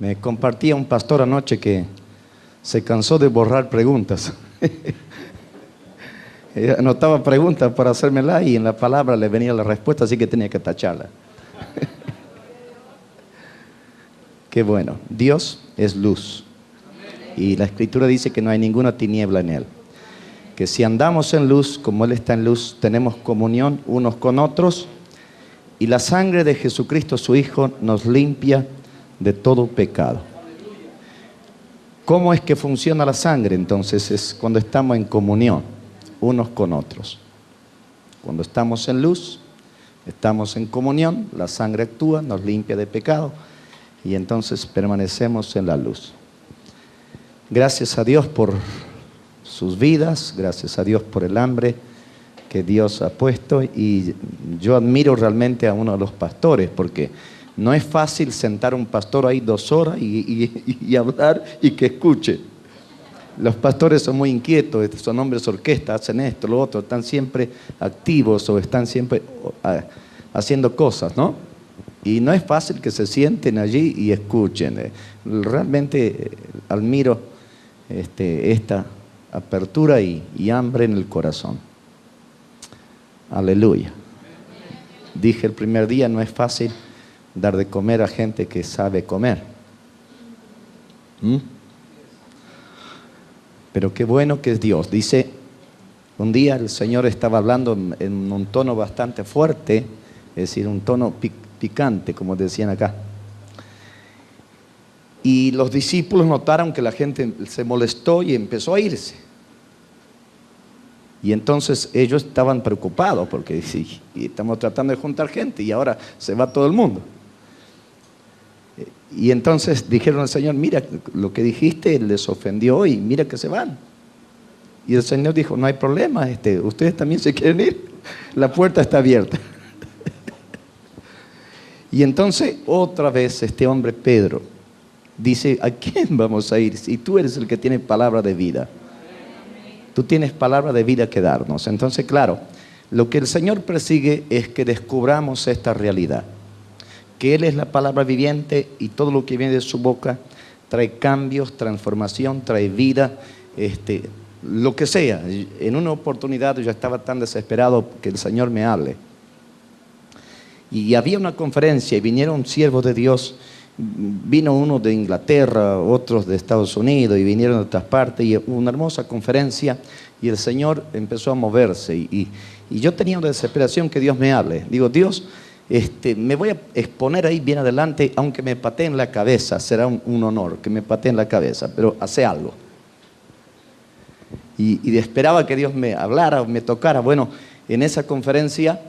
Me compartía un pastor anoche que se cansó de borrar preguntas. Anotaba preguntas para hacérmela y en la palabra le venía la respuesta, así que tenía que tacharla. Qué bueno. Dios es luz. Y la Escritura dice que no hay ninguna tiniebla en Él. Que si andamos en luz, como Él está en luz, tenemos comunión unos con otros. Y la sangre de Jesucristo, su Hijo, nos limpia de todo pecado. ¿Cómo es que funciona la sangre? Entonces es cuando estamos en comunión unos con otros. Cuando estamos en luz, estamos en comunión, la sangre actúa, nos limpia de pecado y entonces permanecemos en la luz. Gracias a Dios por sus vidas, gracias a Dios por el hambre que Dios ha puesto, y yo admiro realmente a uno de los pastores, porque no es fácil sentar a un pastor ahí 2 horas y hablar y que escuche. Los pastores son muy inquietos, son hombres orquesta, hacen esto, lo otro, están siempre activos o están siempre haciendo cosas, ¿no? Y no es fácil que se sienten allí y escuchen. Realmente admiro esta apertura y hambre en el corazón. Aleluya. Dije el primer día, no es fácil dar de comer a gente que sabe comer. Pero qué bueno que es Dios. Dice, un día el Señor estaba hablando en un tono bastante fuerte, es decir, un tono picante, como decían acá. Y los discípulos notaron que la gente se molestó y empezó a irse. Y entonces ellos estaban preocupados porque sí, estamos tratando de juntar gente y ahora se va todo el mundo. Y entonces dijeron al Señor, mira, lo que dijiste les ofendió y mira que se van. Y el Señor dijo, no hay problema, ustedes también se quieren ir, la puerta está abierta. Y entonces otra vez este hombre Pedro dice, ¿a quién vamos a ir si tú eres el que tiene palabra de vida? Tú tienes palabra de vida que darnos. Entonces, claro, lo que el Señor persigue es que descubramos esta realidad. Que Él es la palabra viviente y todo lo que viene de su boca trae cambios, transformación, trae vida, lo que sea. En una oportunidad yo estaba tan desesperado que el Señor me hable. Y había una conferencia y vinieron siervos de Dios. Vino uno de Inglaterra, otros de Estados Unidos y vinieron de otras partes, y una hermosa conferencia, y el Señor empezó a moverse y yo tenía una desesperación que Dios me hable. Digo, Dios, me voy a exponer ahí bien adelante, aunque me pateen la cabeza, será un honor que me pateen la cabeza, pero hace algo. Y esperaba que Dios me hablara, me tocara. Bueno, en esa conferencia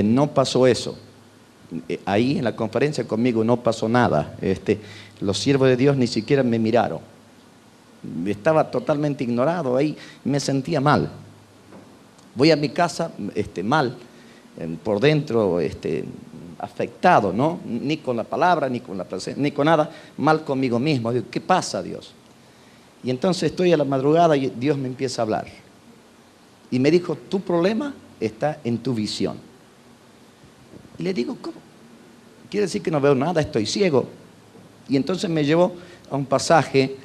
no pasó eso. Ahí en la conferencia conmigo no pasó nada. Los siervos de Dios ni siquiera me miraron. Estaba totalmente ignorado ahí, me sentía mal. Voy a mi casa mal, por dentro afectado, ¿no? Ni con la palabra, ni con la presencia, ni con nada, mal conmigo mismo. Digo, ¿qué pasa, Dios? Y entonces estoy a la madrugada y Dios me empieza a hablar. Y me dijo, tu problema está en tu visión. Y le digo, ¿cómo? Quiere decir que no veo nada, estoy ciego. Y entonces me llevó a un pasaje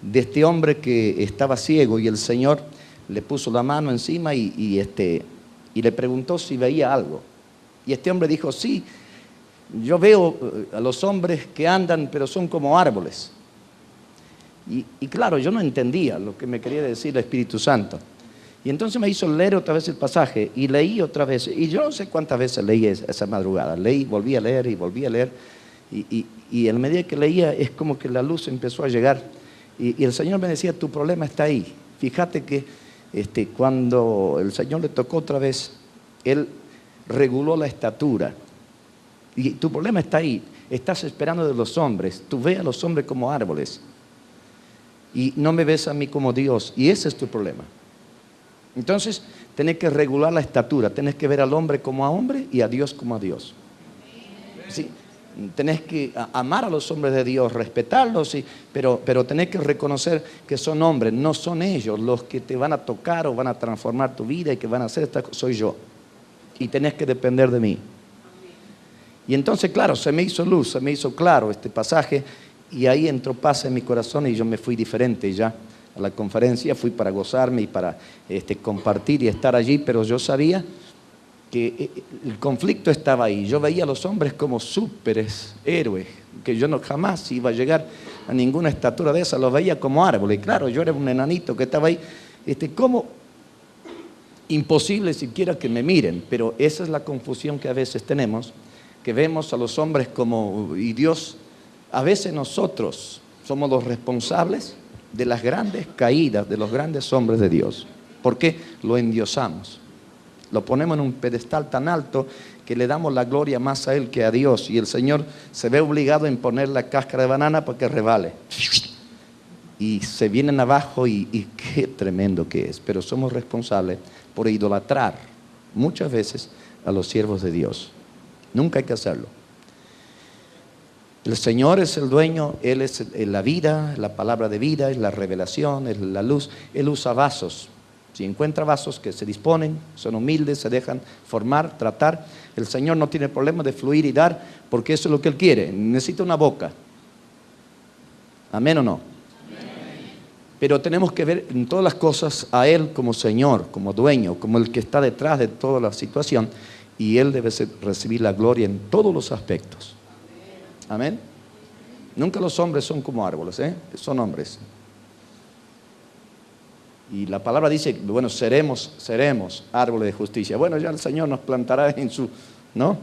de este hombre que estaba ciego y el Señor le puso la mano encima y le preguntó si veía algo. Y este hombre dijo, sí, yo veo a los hombres que andan, pero son como árboles. Y claro, yo no entendía lo que me quería decir el Espíritu Santo. Y entonces me hizo leer otra vez el pasaje y leí otra vez. Y yo no sé cuántas veces leí esa madrugada. Leí, volví a leer y volví a leer. Y a medida que leía es como que la luz empezó a llegar. Y el Señor me decía, tu problema está ahí. Fíjate que cuando el Señor le tocó otra vez, Él reguló la estatura. Y tu problema está ahí. Estás esperando de los hombres. Tú ves a los hombres como árboles. Y no me ves a mí como Dios. Y ese es tu problema. Entonces, tenés que regular la estatura, tenés que ver al hombre como a hombre y a Dios como a Dios. ¿Sí? Tenés que amar a los hombres de Dios, respetarlos, ¿sí? pero tenés que reconocer que son hombres, no son ellos los que te van a tocar o van a transformar tu vida y que van a hacer esta cosa, soy yo. Y tenés que depender de mí. Y entonces, claro, se me hizo luz, se me hizo claro este pasaje Y ahí entró paz en mi corazón y yo me fui diferente ya a la conferencia. Fui para gozarme y para compartir y estar allí, pero yo sabía que el conflicto estaba ahí. Yo veía a los hombres como súperes héroes, que yo no jamás iba a llegar a ninguna estatura de esa. Los veía como árboles. Y claro, yo era un enanito que estaba ahí. Como imposible siquiera que me miren, pero esa es la confusión que a veces tenemos, que vemos a los hombres como, y Dios, a veces nosotros somos los responsables de las grandes caídas de los grandes hombres de Dios. ¿Por qué? Lo endiosamos. Lo ponemos en un pedestal tan alto que le damos la gloria más a Él que a Dios. Y el Señor se ve obligado en poner la cáscara de banana para que rebale. Y se vienen abajo y qué tremendo que es. Pero somos responsables por idolatrar muchas veces a los siervos de Dios. Nunca hay que hacerlo. El Señor es el dueño, Él es la vida, la palabra de vida, es la revelación, es la luz. Él usa vasos. Si encuentra vasos que se disponen, son humildes, se dejan formar, tratar, el Señor no tiene problema de fluir y dar, porque eso es lo que Él quiere. Necesita una boca. ¿Amén o no? Amén. Pero tenemos que ver en todas las cosas a Él como Señor, como dueño, como el que está detrás de toda la situación, y Él debe recibir la gloria en todos los aspectos. Amén. Nunca los hombres son como árboles, son hombres. Y la palabra dice, bueno, seremos árboles de justicia. Bueno, ya el Señor nos plantará en su, ¿no?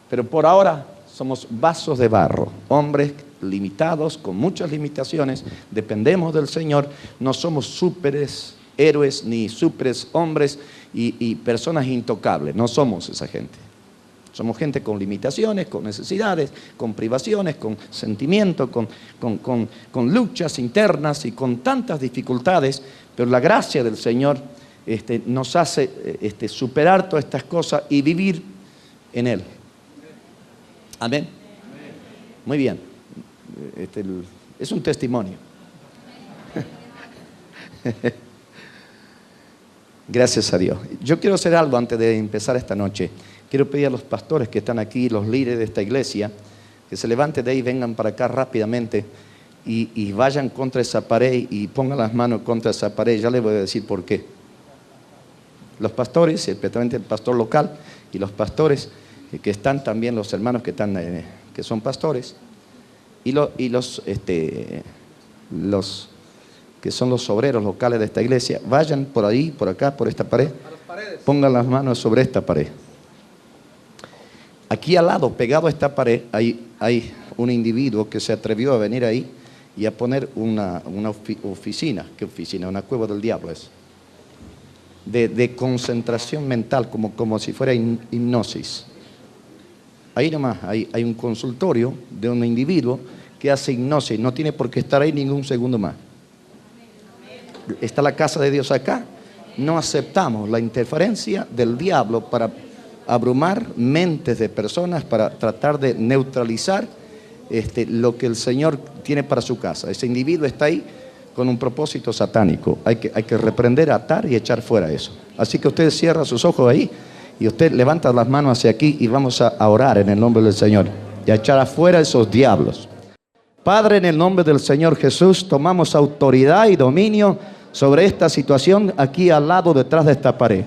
Pero por ahora somos vasos de barro, hombres limitados, con muchas limitaciones, dependemos del Señor, no somos súperes héroes ni súperes hombres y personas intocables, no somos esa gente. Somos gente con limitaciones, con necesidades, con privaciones, con sentimientos, con luchas internas y con tantas dificultades, pero la gracia del Señor nos hace superar todas estas cosas y vivir en Él. Amén. Muy bien. Es un testimonio. Gracias a Dios. Yo quiero hacer algo antes de empezar esta noche. Quiero pedir a los pastores que están aquí, los líderes de esta iglesia, que se levanten de ahí, vengan para acá rápidamente y vayan contra esa pared y pongan las manos contra esa pared. Ya les voy a decir por qué. Los pastores, especialmente el pastor local y los pastores que están también, los hermanos que están, que son pastores, y los que son los obreros locales de esta iglesia, vayan por ahí, por acá, por esta pared, pongan las manos sobre esta pared. Aquí al lado, pegado a esta pared, hay un individuo que se atrevió a venir ahí y a poner una oficina. ¿Qué oficina? Una cueva del diablo es. De concentración mental, como si fuera hipnosis. Ahí nomás hay un consultorio de un individuo que hace hipnosis. No tiene por qué estar ahí ningún segundo más. Está la casa de Dios acá. No aceptamos la interferencia del diablo para abrumar mentes de personas, para tratar de neutralizar lo que el Señor tiene para su casa. Ese individuo está ahí con un propósito satánico. Hay que reprender, atar y echar fuera eso. Así que usted cierra sus ojos ahí y usted levanta las manos hacia aquí y vamos a orar en el nombre del Señor y a echar afuera esos diablos. Padre, en el nombre del Señor Jesús, tomamos autoridad y dominio sobre esta situación aquí al lado, detrás de esta pared.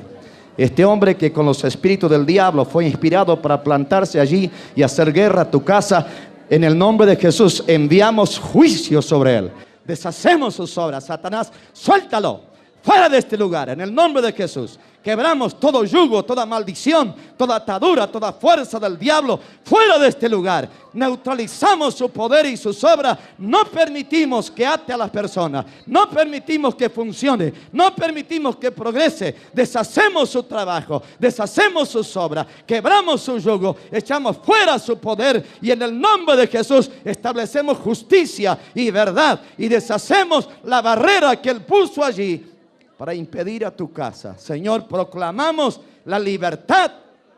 Este hombre que con los espíritus del diablo fue inspirado para plantarse allí y hacer guerra a tu casa, en el nombre de Jesús enviamos juicio sobre él. Deshacemos sus obras. Satanás, suéltalo fuera de este lugar en el nombre de Jesús. Quebramos todo yugo, toda maldición, toda atadura, toda fuerza del diablo fuera de este lugar. Neutralizamos su poder y sus obras. No permitimos que ate a las personas. No permitimos que funcione. No permitimos que progrese. Deshacemos su trabajo. Deshacemos sus obras. Quebramos su yugo. Echamos fuera su poder. Y en el nombre de Jesús establecemos justicia y verdad. Y deshacemos la barrera que Él puso allí para impedir a tu casa. Señor, proclamamos la libertad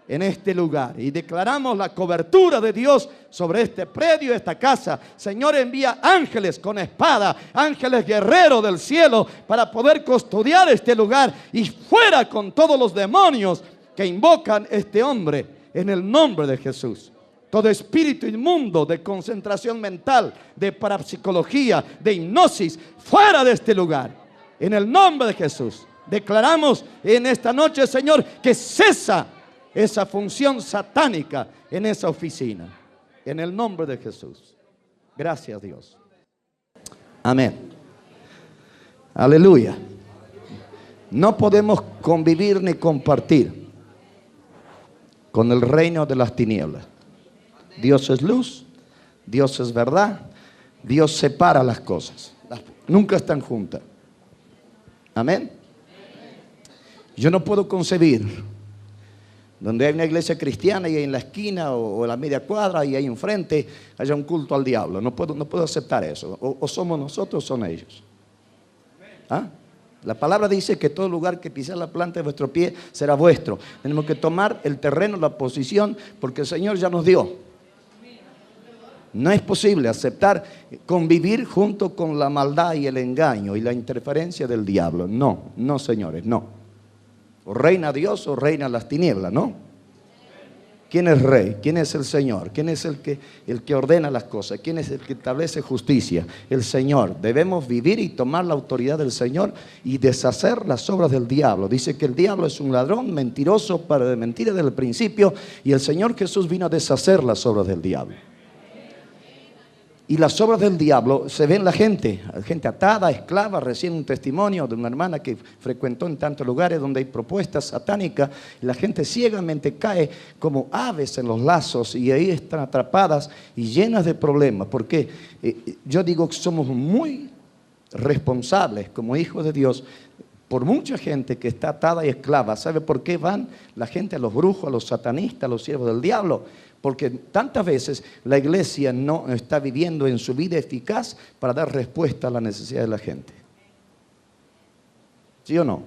en este lugar y declaramos la cobertura de Dios sobre este predio, esta casa. Señor, envía ángeles con espada, ángeles guerreros del cielo para poder custodiar este lugar y fuera con todos los demonios que invocan este hombre en el nombre de Jesús. Todo espíritu inmundo de concentración mental, de parapsicología, de hipnosis, fuera de este lugar. En el nombre de Jesús. Declaramos en esta noche, Señor, que cesa esa función satánica en esa oficina. En el nombre de Jesús. Gracias, Dios. Amén. Aleluya. No podemos convivir ni compartir con el reino de las tinieblas. Dios es luz, Dios es verdad, Dios separa las cosas. Nunca están juntas. Amén. Yo no puedo concebir donde hay una iglesia cristiana y en la esquina o en la media cuadra y ahí enfrente haya un culto al diablo. No puedo aceptar eso. O somos nosotros o son ellos. ¿Ah? La palabra dice que todo lugar que pise la planta de vuestro pie será vuestro. Tenemos que tomar el terreno, la posición, porque el Señor ya nos dio. No es posible aceptar convivir junto con la maldad y el engaño y la interferencia del diablo. No, señores, no. O reina Dios o reina las tinieblas, ¿no? ¿Quién es rey? ¿Quién es el Señor? ¿Quién es el que ordena las cosas? ¿Quién es el que establece justicia? El Señor. Debemos vivir y tomar la autoridad del Señor y deshacer las obras del diablo. Dice que el diablo es un ladrón, mentiroso, padre de mentira desde el principio, y el Señor Jesús vino a deshacer las obras del diablo. Y las obras del diablo se ven la gente atada, esclava. Recién un testimonio de una hermana que frecuentó en tantos lugares donde hay propuestas satánicas. La gente ciegamente cae como aves en los lazos y ahí están atrapadas y llenas de problemas. Porque yo digo que somos muy responsables como hijos de Dios por mucha gente que está atada y esclava. ¿Sabe por qué van la gente a los brujos, a los satanistas, a los siervos del diablo? Porque tantas veces la iglesia no está viviendo en su vida eficaz para dar respuesta a la necesidad de la gente. ¿Sí o no?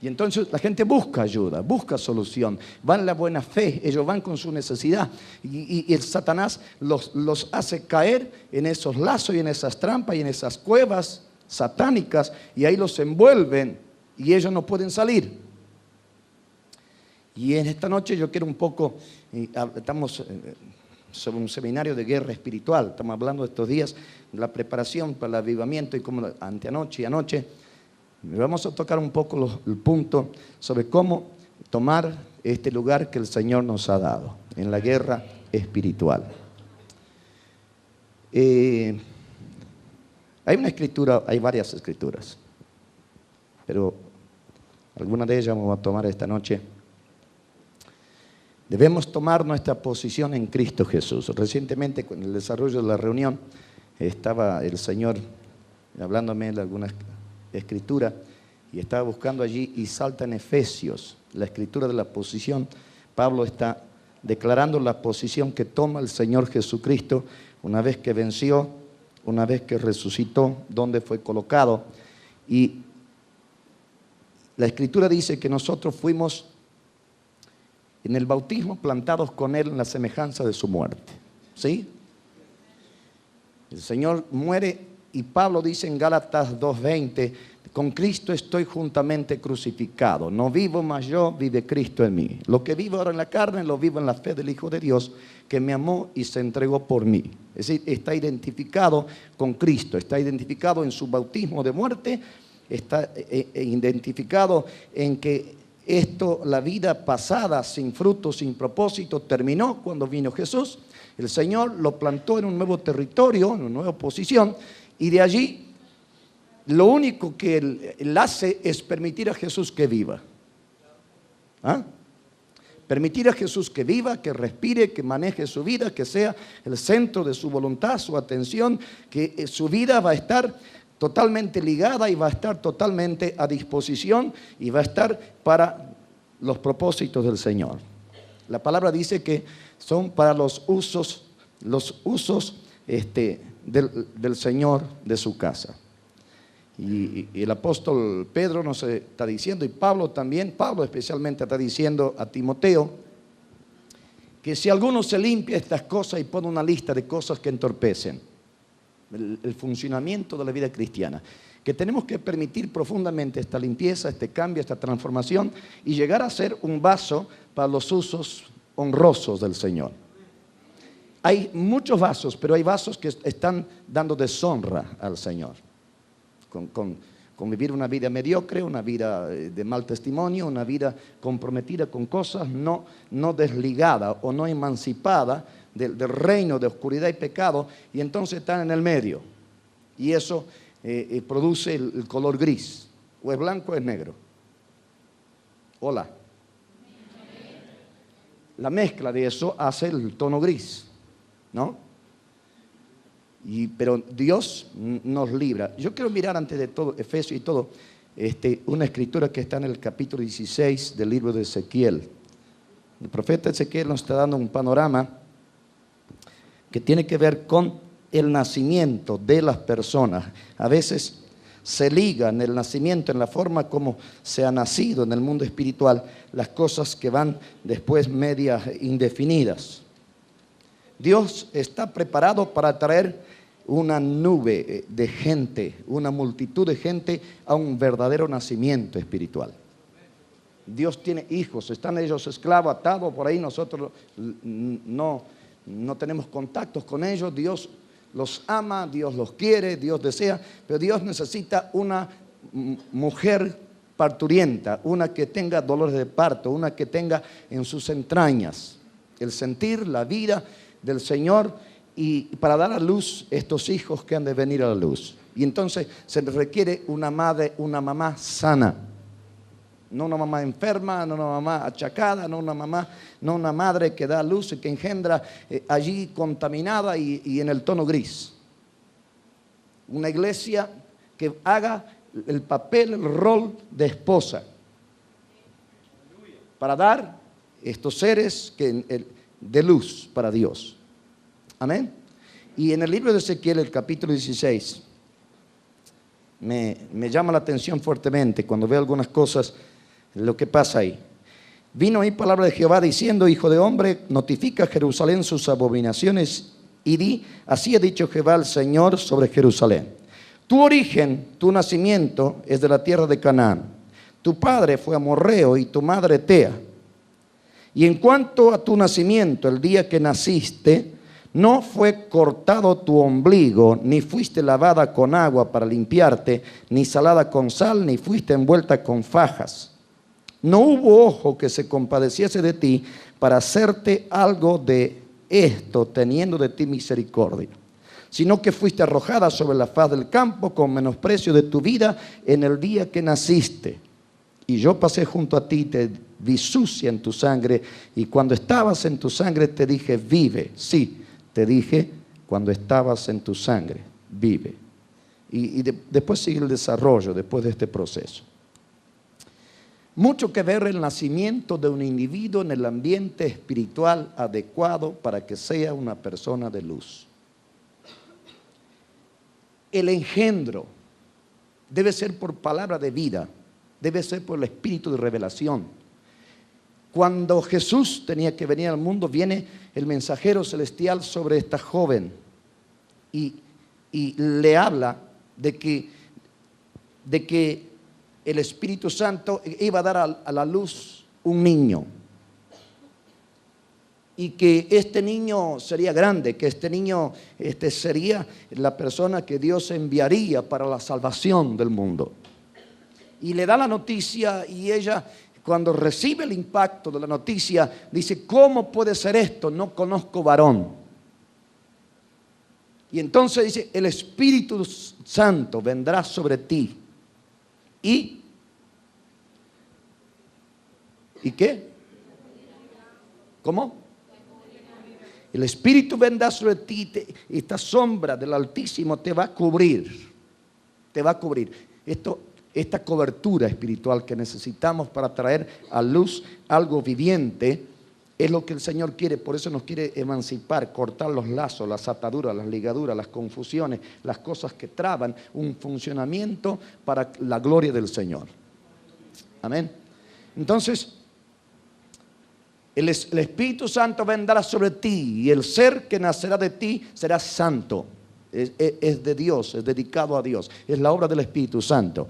Y entonces la gente busca ayuda, busca solución. Van en la buena fe, ellos van con su necesidad. Y el Satanás los hace caer en esos lazos y en esas trampas y en esas cuevas satánicas. Y ahí los envuelven y ellos no pueden salir. Y en esta noche yo quiero un poco, estamos sobre un seminario de guerra espiritual, estamos hablando de estos días, la preparación para el avivamiento y como anteanoche y anoche, vamos a tocar un poco el punto sobre cómo tomar este lugar que el Señor nos ha dado en la guerra espiritual. Hay una escritura, hay varias escrituras, pero alguna de ellas vamos a tomar esta noche. Debemos tomar nuestra posición en Cristo Jesús. Recientemente, con el desarrollo de la reunión, estaba el Señor hablándome de alguna escritura y estaba buscando allí y salta en Efesios, la escritura de la posición. Pablo está declarando la posición que toma el Señor Jesucristo una vez que venció, una vez que resucitó, donde fue colocado. Y la escritura dice que nosotros fuimos en el bautismo plantados con Él en la semejanza de su muerte. ¿Sí? El Señor muere y Pablo dice en Gálatas 2:20, con Cristo estoy juntamente crucificado. No vivo más yo, vive Cristo en mí. Lo que vivo ahora en la carne, lo vivo en la fe del Hijo de Dios, que me amó y se entregó por mí. Es decir, está identificado con Cristo, está identificado en su bautismo de muerte, está identificado en que la vida pasada sin fruto, sin propósito, terminó cuando vino Jesús. El Señor lo plantó en un nuevo territorio, en una nueva posición, y de allí lo único que él hace es permitir a Jesús que viva. ¿Ah? Permitir a Jesús que viva, que respire, que maneje su vida, que sea el centro de su voluntad, su atención, que su vida va a estar totalmente ligada y va a estar totalmente a disposición y va a estar para los propósitos del Señor. La palabra dice que son para los usos del Señor de su casa. Y el apóstol Pedro nos está diciendo, y Pablo también, Pablo especialmente está diciendo a Timoteo, que si alguno se limpia estas cosas y pone una lista de cosas que entorpecen el funcionamiento de la vida cristiana, que tenemos que permitir profundamente esta limpieza, este cambio, esta transformación y llegar a ser un vaso para los usos honrosos del Señor. hay muchos vasos, pero hay vasos que están dando deshonra al Señor. Con vivir una vida mediocre, una vida de mal testimonio, una vida comprometida con cosas no desligada o no emancipada del reino de oscuridad y pecado, y entonces están en el medio. Y eso produce el color gris. O es blanco o es negro. Hola. La mezcla de eso hace el tono gris, ¿no? Pero Dios nos libra. Yo quiero mirar antes de todo, Efesios y todo, una escritura que está en el capítulo 16 del libro de Ezequiel. El profeta Ezequiel nos está dando un panorama que tiene que ver con el nacimiento de las personas. A veces se liga en el nacimiento, en la forma como se ha nacido en el mundo espiritual, las cosas que van después medias indefinidas. Dios está preparado para traer una nube de gente, una multitud de gente a un verdadero nacimiento espiritual. Dios tiene hijos, están ellos esclavos, atados por ahí, nosotros no tenemos contactos con ellos. Dios los ama, Dios los quiere, Dios desea, pero Dios necesita una mujer parturienta, una que tenga dolores de parto, una que tenga en sus entrañas el sentir, la vida del Señor, y para dar a luz estos hijos que han de venir a la luz. Y entonces se requiere una madre, una mamá sana, no una mamá enferma, no una mamá achacada, no una madre que da luz y que engendra allí contaminada y en el tono gris. Una iglesia que haga el papel, el rol de esposa, para dar estos seres de luz para Dios. Amén. Y en el libro de Ezequiel, el capítulo 16, me llama la atención fuertemente cuando veo algunas cosas, lo que pasa ahí. Vino ahí palabra de Jehová diciendo: hijo de hombre, notifica a Jerusalén sus abominaciones y di: así ha dicho Jehová el Señor sobre Jerusalén. Tu origen, tu nacimiento es de la tierra de Canaán. Tu padre fue amorreo y tu madre Etea. Y en cuanto a tu nacimiento, el día que naciste, no fue cortado tu ombligo, ni fuiste lavada con agua para limpiarte, ni salada con sal, ni fuiste envuelta con fajas. No hubo ojo que se compadeciese de ti para hacerte algo de esto, teniendo de ti misericordia, sino que fuiste arrojada sobre la faz del campo con menosprecio de tu vida en el día que naciste. Y yo pasé junto a ti, te vi sucia en tu sangre, y cuando estabas en tu sangre te dije: vive. Sí, te dije, cuando estabas en tu sangre, vive. Y después sigue el desarrollo, después de este proceso. Mucho que ver el nacimiento de un individuo en el ambiente espiritual adecuado para que sea una persona de luz. El engendro debe ser por palabra de vida, debe ser por el espíritu de revelación. Cuando Jesús tenía que venir al mundo, viene el mensajero celestial sobre esta joven y le habla de que el Espíritu Santo iba a dar a la luz un niño, y que este niño sería grande, que este niño sería la persona que Dios enviaría para la salvación del mundo. Y le da la noticia, y ella, cuando recibe el impacto de la noticia, dice: ¿cómo puede ser esto? No conozco varón. Y entonces dice: el Espíritu Santo vendrá sobre ti. ¿Y qué? ¿Cómo? El Espíritu vendrá sobre ti, esta sombra del Altísimo te va a cubrir. Te va a cubrir. Esta cobertura espiritual que necesitamos para traer a luz algo viviente es lo que el Señor quiere. Por eso nos quiere emancipar, cortar los lazos, las ataduras, las ligaduras, las confusiones, las cosas que traban un funcionamiento para la gloria del Señor. Amén. Entonces, el Espíritu Santo vendrá sobre ti, y el ser que nacerá de ti será santo. Es de Dios, es dedicado a Dios, es la obra del Espíritu Santo.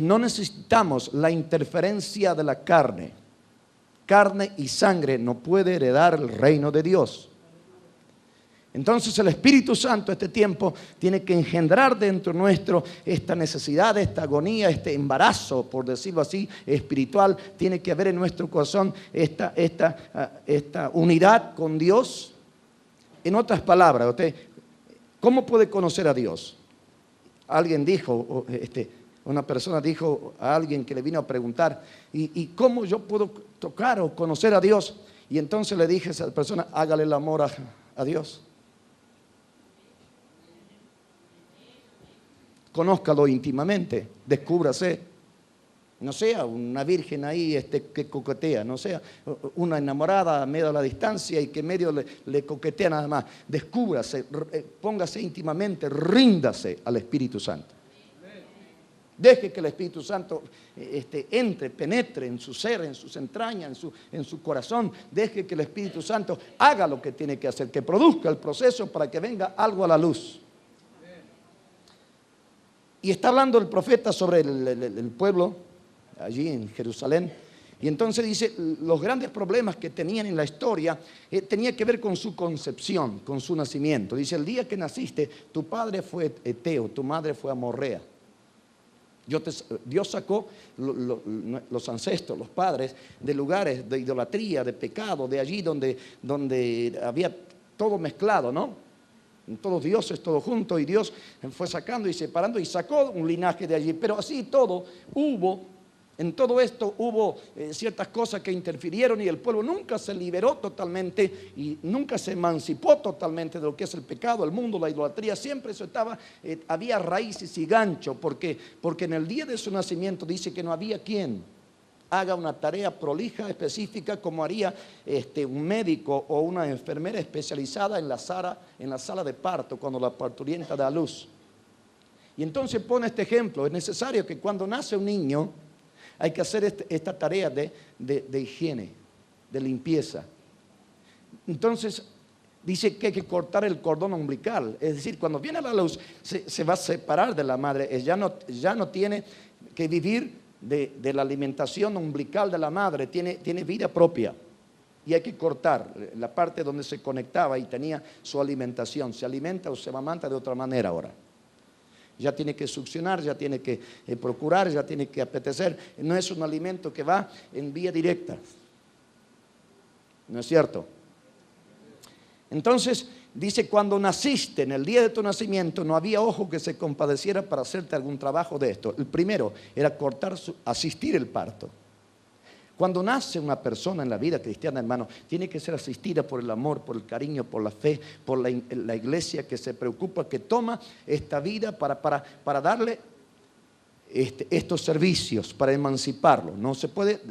No necesitamos la interferencia de la carne. Carne y sangre no puede heredar el reino de Dios. Entonces el Espíritu Santo este tiempo tiene que engendrar dentro nuestro esta necesidad, esta agonía, este embarazo, por decirlo así, espiritual. Tiene que haber en nuestro corazón esta unidad con Dios. En otras palabras, ¿cómo puede conocer a Dios? Alguien dijo, una persona dijo a alguien que le vino a preguntar, ¿y cómo yo puedo tocar o conocer a Dios? Y entonces le dije a esa persona, hágale el amor a Dios. Conózcalo íntimamente, descúbrase. No sea una virgen ahí que coquetea, no sea una enamorada a medio de la distancia y que medio le coquetea nada más. Descúbrase, póngase íntimamente, ríndase al Espíritu Santo. Deje que el Espíritu Santo entre, penetre en su ser, en sus entrañas, en su corazón. Deje que el Espíritu Santo haga lo que tiene que hacer, que produzca el proceso para que venga algo a la luz. Y está hablando el profeta sobre el pueblo allí en Jerusalén. Y entonces dice, los grandes problemas que tenían en la historia tenía que ver con su concepción, con su nacimiento. Dice, el día que naciste, tu padre fue Eteo, tu madre fue Amorrea. Dios sacó los ancestros, los padres, de lugares de idolatría, de pecado, de allí donde había todo mezclado, ¿no? Todos dioses, todos juntos, y Dios fue sacando y separando y sacó un linaje de allí. Pero así todo en todo esto hubo ciertas cosas que interfirieron y el pueblo nunca se liberó totalmente y nunca se emancipó totalmente de lo que es el pecado, el mundo, la idolatría. Siempre eso había raíces y gancho, porque en el día de su nacimiento dice que no había quien haga una tarea prolija, específica, como haría un médico o una enfermera especializada en la sala de parto, cuando la parturienta da a luz. Y entonces pone este ejemplo. Es necesario que cuando nace un niño hay que hacer esta tarea de higiene, de limpieza. Entonces dice que hay que cortar el cordón umbilical. Es decir, cuando viene a la luz se va a separar de la madre. Ya no tiene que vivir de la alimentación umbilical de la madre, tiene vida propia. Y hay que cortar la parte donde se conectaba y tenía su alimentación. Se alimenta o se amamanta de otra manera ahora. Ya tiene que succionar, ya tiene que procurar, ya tiene que apetecer. No es un alimento que va en vía directa. ¿No es cierto? Entonces, dice, cuando naciste, en el día de tu nacimiento, no había ojo que se compadeciera para hacerte algún trabajo de esto. El primero era asistir el parto. Cuando nace una persona en la vida cristiana, hermano, tiene que ser asistida por el amor, por el cariño, por la fe, por la iglesia que se preocupa, que toma esta vida para darle estos servicios, para emanciparlo. No se puede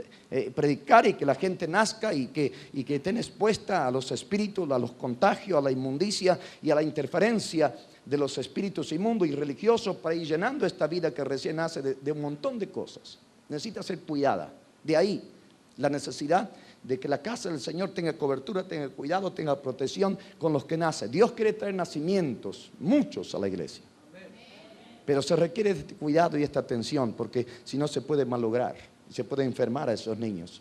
predicar y que la gente nazca y que estén expuesta a los espíritus, a los contagios, a la inmundicia y a la interferencia de los espíritus inmundos y religiosos, para ir llenando esta vida que recién nace de un montón de cosas. Necesita ser cuidada. De ahí la necesidad de que la casa del Señor tenga cobertura, tenga cuidado, tenga protección con los que nacen. Dios quiere traer nacimientos, muchos, a la iglesia. Pero se requiere este cuidado y esta atención, porque si no se puede malograr, se puede enfermar a esos niños.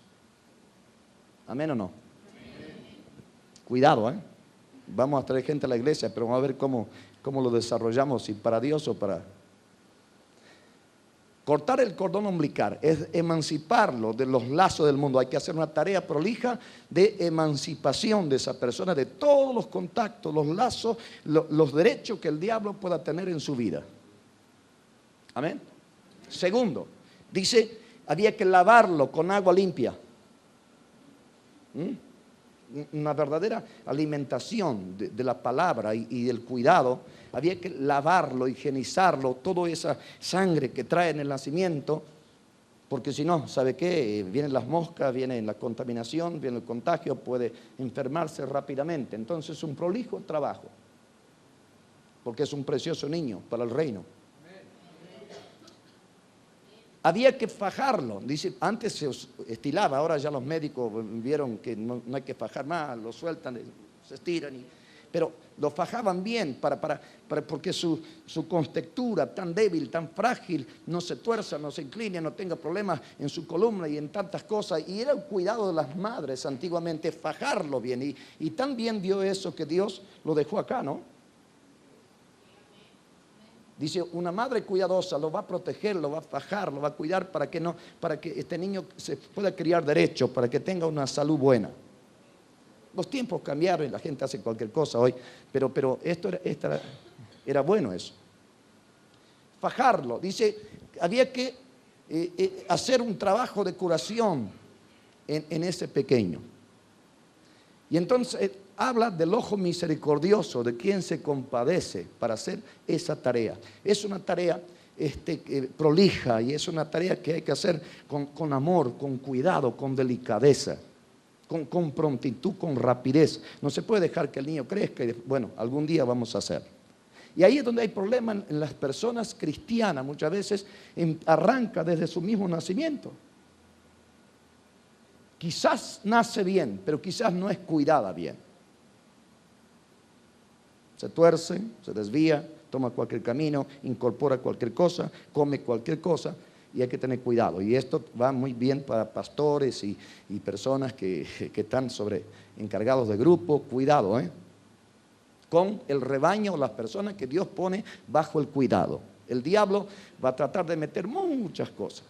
¿Amén o no? Cuidado, Vamos a traer gente a la iglesia, pero vamos a ver cómo lo desarrollamos, si para Dios o para... Cortar el cordón umbilical es emanciparlo de los lazos del mundo. Hay que hacer una tarea prolija de emancipación de esa persona, de todos los contactos, los lazos, los derechos que el diablo pueda tener en su vida. Amén. Segundo, dice, había que lavarlo con agua limpia. Una verdadera alimentación de la palabra y del cuidado. Había que lavarlo, higienizarlo, toda esa sangre que trae en el nacimiento, porque si no, ¿sabe qué? Vienen las moscas, viene la contaminación, viene el contagio, puede enfermarse rápidamente. Entonces es un prolijo trabajo, porque es un precioso niño para el reino. Había que fajarlo. Dice, antes se estilaba, ahora ya los médicos vieron que no hay que fajar más, lo sueltan, se estiran. pero lo fajaban bien porque su contextura tan débil, tan frágil, no se tuerza, no se incline, no tenga problemas en su columna y en tantas cosas. Y era el cuidado de las madres antiguamente, fajarlo bien. Y tan bien vio eso que Dios lo dejó acá, ¿no? Dice, una madre cuidadosa lo va a proteger, lo va a fajar, lo va a cuidar para que este niño se pueda criar derecho, para que tenga una salud buena. Los tiempos cambiaron y la gente hace cualquier cosa hoy, pero era bueno eso. Fajarlo, dice, había que hacer un trabajo de curación en ese pequeño. Y entonces habla del ojo misericordioso, de quien se compadece para hacer esa tarea. Es una tarea prolija y es una tarea que hay que hacer con amor, con cuidado, con delicadeza, con prontitud, con rapidez. No se puede dejar que el niño crezca y bueno, algún día vamos a hacer. Y ahí es donde hay problemas en las personas cristianas, muchas veces arranca desde su mismo nacimiento. Quizás nace bien, pero quizás no es cuidada bien. Se tuerce, se desvía, toma cualquier camino, incorpora cualquier cosa, come cualquier cosa y hay que tener cuidado. Y esto va muy bien para pastores y personas que están encargados de grupo. Cuidado, con el rebaño, las personas que Dios pone bajo el cuidado. El diablo va a tratar de meter muchas cosas.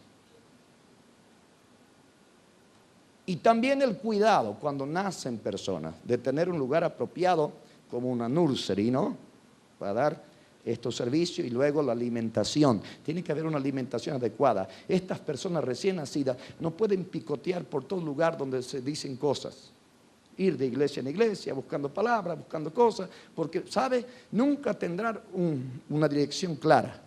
Y también el cuidado cuando nacen personas, de tener un lugar apropiado como una nursery, ¿no? Para dar estos servicios y luego la alimentación. Tiene que haber una alimentación adecuada. Estas personas recién nacidas no pueden picotear por todo lugar donde se dicen cosas. Ir de iglesia en iglesia, buscando palabras, buscando cosas, porque, ¿sabe? Nunca tendrán una dirección clara.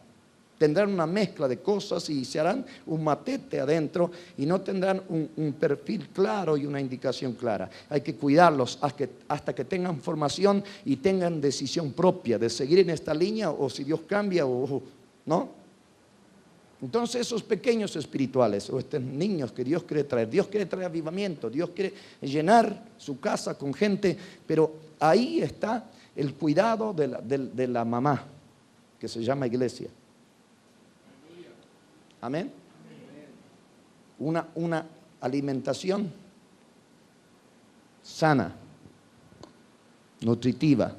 Tendrán una mezcla de cosas y se harán un matete adentro y no tendrán un perfil claro y una indicación clara. Hay que cuidarlos hasta que tengan formación y tengan decisión propia de seguir en esta línea o si Dios cambia ¿no? Entonces esos pequeños espirituales o estos niños que Dios quiere traer avivamiento, Dios quiere llenar su casa con gente, pero ahí está el cuidado de la mamá, que se llama iglesia. Amén. Una alimentación sana, nutritiva,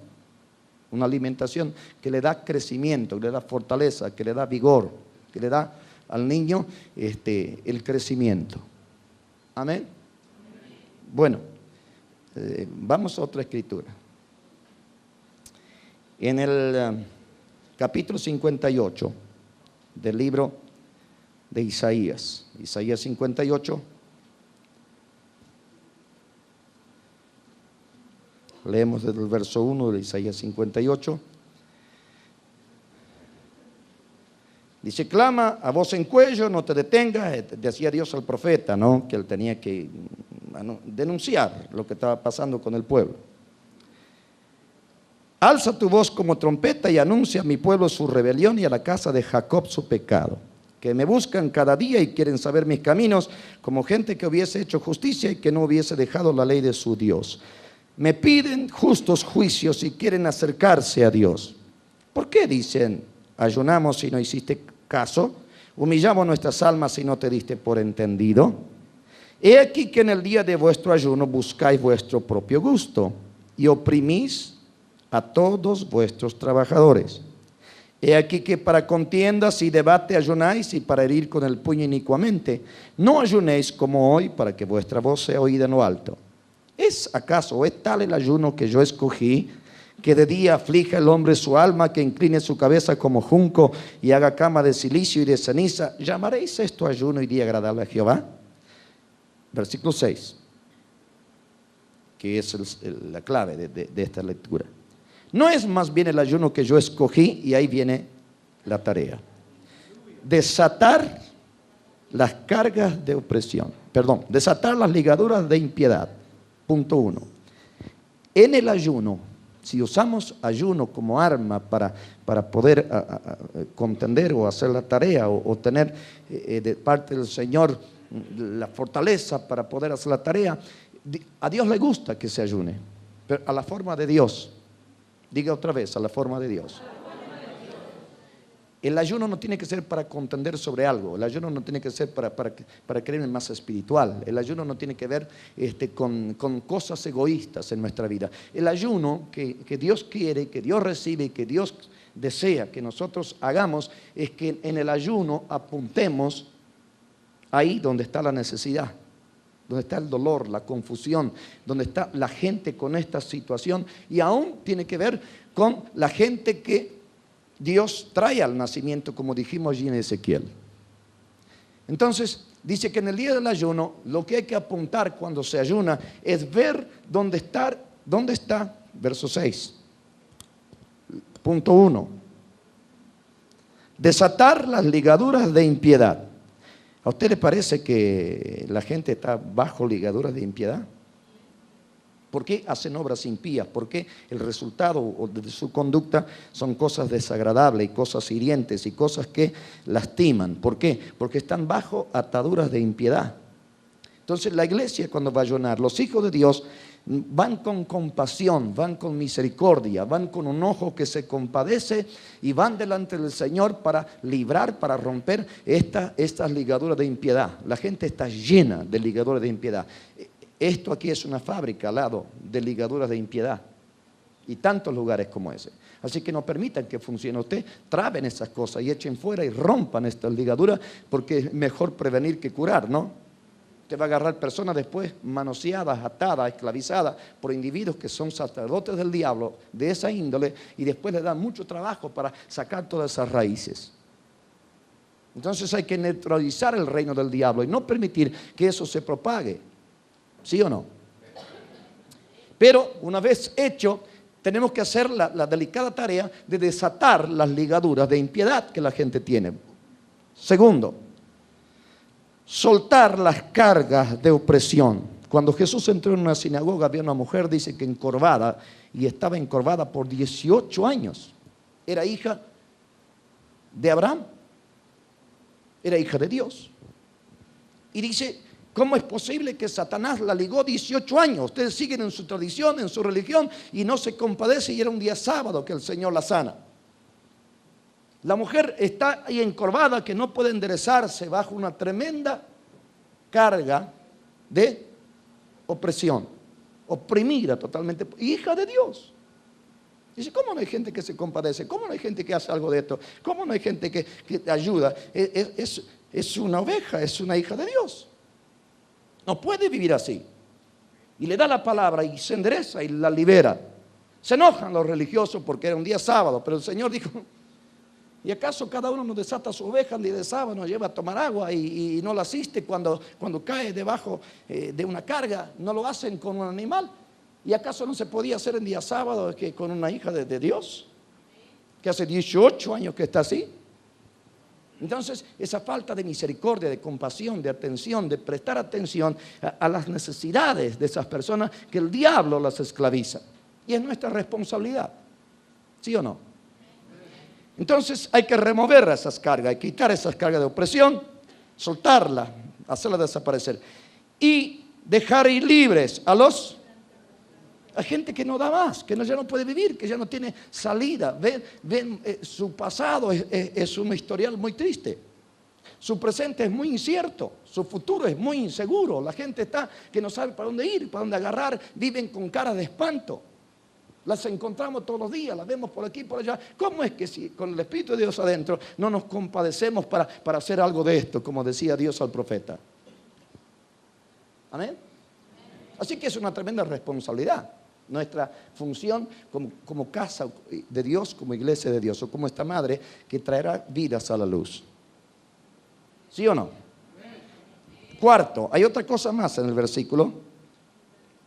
una alimentación que le da crecimiento, que le da fortaleza, que le da vigor, que le da al niño el crecimiento. Amén. Bueno, vamos a otra escritura. En el capítulo 58 del libro de Isaías 58, leemos desde el verso 1 de Isaías 58. Dice, clama a voz en cuello, no te detengas. Decía Dios al profeta, ¿no? Que él tenía que denunciar lo que estaba pasando con el pueblo. Alza tu voz como trompeta y anuncia a mi pueblo su rebelión y a la casa de Jacob su pecado, que me buscan cada día y quieren saber mis caminos, como gente que hubiese hecho justicia y que no hubiese dejado la ley de su Dios. Me piden justos juicios y quieren acercarse a Dios. ¿Por qué dicen, ayunamos y no hiciste caso? Humillamos nuestras almas y no te diste por entendido. He aquí que en el día de vuestro ayuno buscáis vuestro propio gusto y oprimís a todos vuestros trabajadores. He aquí que para contiendas y debate ayunáis y para herir con el puño inicuamente. No ayunéis como hoy para que vuestra voz sea oída en lo alto. ¿Es acaso o es tal el ayuno que yo escogí, que de día aflija el hombre su alma, que incline su cabeza como junco y haga cama de silicio y de ceniza? ¿Llamaréis esto ayuno y día agradable a Jehová? Versículo 6, que es la clave de esta lectura. ¿No es más bien el ayuno que yo escogí? Y ahí viene la tarea. Desatar las cargas de opresión. Perdón, desatar las ligaduras de impiedad. Punto 1. En el ayuno, si usamos ayuno como arma para poder contender o hacer la tarea o tener de parte del Señor la fortaleza para poder hacer la tarea, a Dios le gusta que se ayune, pero a la forma de Dios. Diga otra vez, a la forma de Dios. El ayuno no tiene que ser para contender sobre algo. El ayuno no tiene que ser para creer en masa espiritual. El ayuno no tiene que ver con cosas egoístas en nuestra vida. El ayuno que Dios quiere, que Dios recibe y que Dios desea que nosotros hagamos es que en el ayuno apuntemos ahí donde está la necesidad, donde está el dolor, la confusión, donde está la gente con esta situación, y aún tiene que ver con la gente que Dios trae al nacimiento, como dijimos allí en Ezequiel. Entonces, dice que en el día del ayuno, lo que hay que apuntar cuando se ayuna es ver dónde está, verso 6. Punto 1. Desatar las ligaduras de impiedad. ¿A usted le parece que la gente está bajo ligaduras de impiedad? ¿Por qué hacen obras impías? ¿Por qué el resultado de su conducta son cosas desagradables y cosas hirientes y cosas que lastiman? ¿Por qué? Porque están bajo ataduras de impiedad. Entonces la iglesia, cuando va a ayunar, los hijos de Dios van con compasión, van con misericordia, van con un ojo que se compadece y van delante del Señor para librar, para romper estas ligaduras de impiedad. La gente está llena de ligaduras de impiedad. Esto aquí es una fábrica al lado de ligaduras de impiedad y tantos lugares como ese. Así que no permitan que funcione. Usted traben esas cosas y echen fuera y rompan estas ligaduras, porque es mejor prevenir que curar, ¿no? Usted va a agarrar personas después manoseadas, atadas, esclavizadas por individuos que son sacerdotes del diablo de esa índole, y después le dan mucho trabajo para sacar todas esas raíces. Entonces hay que neutralizar el reino del diablo y no permitir que eso se propague. ¿Sí o no? Pero una vez hecho, tenemos que hacer la delicada tarea de desatar las ligaduras de impiedad que la gente tiene. Segundo, soltar las cargas de opresión. Cuando Jesús entró en una sinagoga, había una mujer, dice que encorvada, y estaba encorvada por 18 años. Era hija de Abraham, era hija de Dios. Y dice, ¿cómo es posible que Satanás la ligó 18 años? Ustedes siguen en su tradición, en su religión, y no se compadece, y era un día sábado que el Señor la sana. La mujer está ahí encorvada, que no puede enderezarse bajo una tremenda carga de opresión, oprimida totalmente, hija de Dios. Dice, ¿cómo no hay gente que se compadece? ¿Cómo no hay gente que hace algo de esto? ¿Cómo no hay gente que te ayuda? Es una oveja, es una hija de Dios. No puede vivir así. Y le da la palabra y se endereza y la libera. Se enojan los religiosos porque era un día sábado, pero el Señor dijo, ¿y acaso cada uno nos desata su oveja el día de sábado, nos lleva a tomar agua y no la asiste cuando cae debajo de una carga? ¿No lo hacen con un animal? ¿Y acaso no se podía hacer en día sábado que con una hija de Dios? Que hace 18 años que está así. Entonces, esa falta de misericordia, de compasión, de atención, de prestar atención a las necesidades de esas personas, que el diablo las esclaviza. Y es nuestra responsabilidad. ¿Sí o no? Entonces, hay que remover esas cargas, hay que quitar esas cargas de opresión, soltarlas, hacerlas desaparecer. Y dejar ir libres a gente que no da más, que ya no puede vivir, que ya no tiene salida. Ven su pasado es un historial muy triste. Su presente es muy incierto, su futuro es muy inseguro. La gente está que no sabe para dónde ir, para dónde agarrar, viven con cara de espanto. Las encontramos todos los días, las vemos por aquí y por allá. ¿Cómo es que si con el Espíritu de Dios adentro no nos compadecemos para hacer algo de esto, como decía Dios al profeta? Amén. Así que es una tremenda responsabilidad. Nuestra función como casa de Dios, como iglesia de Dios, o como esta madre que traerá vidas a la luz. ¿Sí o no? Cuarto, hay otra cosa más en el versículo.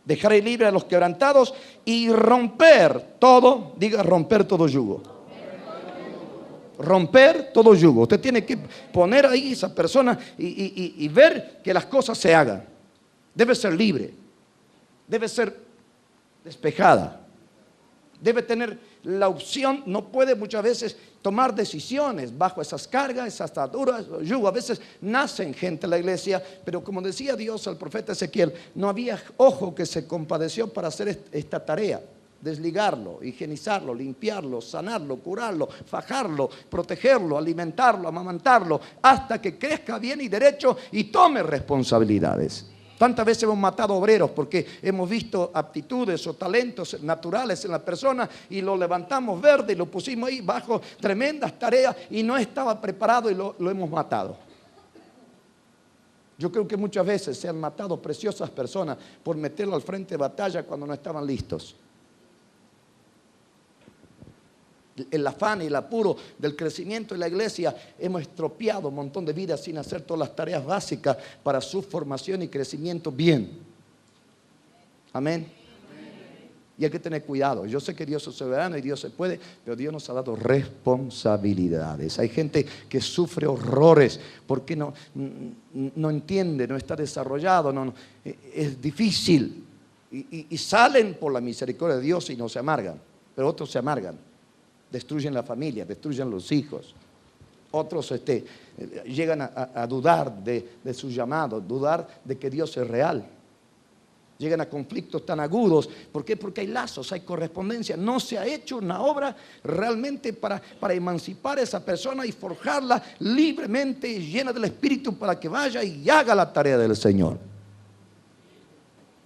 Dejaré libre a los quebrantados y romper todo, diga romper todo yugo. Romper todo yugo. Usted tiene que poner ahí esa persona y ver que las cosas se hagan. Debe ser libre, debe ser despejada, debe tener la opción, no puede muchas veces tomar decisiones bajo esas cargas, esas ataduras, yugo. A veces nacen gente en la iglesia, pero como decía Dios al profeta Ezequiel, no había ojo que se compadeció para hacer esta tarea. desligarlo, higienizarlo, limpiarlo, sanarlo, curarlo, fajarlo, protegerlo, alimentarlo, amamantarlo, hasta que crezca bien y derecho y tome responsabilidades. Tantas veces hemos matado obreros porque hemos visto aptitudes o talentos naturales en la persona y lo levantamos verde y lo pusimos ahí bajo tremendas tareas y no estaba preparado y lo hemos matado. Yo creo que muchas veces se han matado preciosas personas por meterlo al frente de batalla cuando no estaban listos. El afán y el apuro del crecimiento de la iglesia, hemos estropeado un montón de vidas sin hacer todas las tareas básicas para su formación y crecimiento bien. Amén. Y hay que tener cuidado. Yo sé que Dios es soberano y Dios se puede, pero Dios nos ha dado responsabilidades. Hay gente que sufre horrores porque no entiende, no está desarrollado, es difícil. Y salen por la misericordia de Dios y no se amargan, pero otros se amargan. Destruyen la familia, destruyen los hijos. Otros llegan a dudar de su llamado, dudar de que Dios es real. Llegan a conflictos tan agudos. ¿Por qué? Porque hay lazos, hay correspondencia. No se ha hecho una obra realmente para emancipar a esa persona y forjarla libremente y llena del Espíritu para que vaya y haga la tarea del Señor.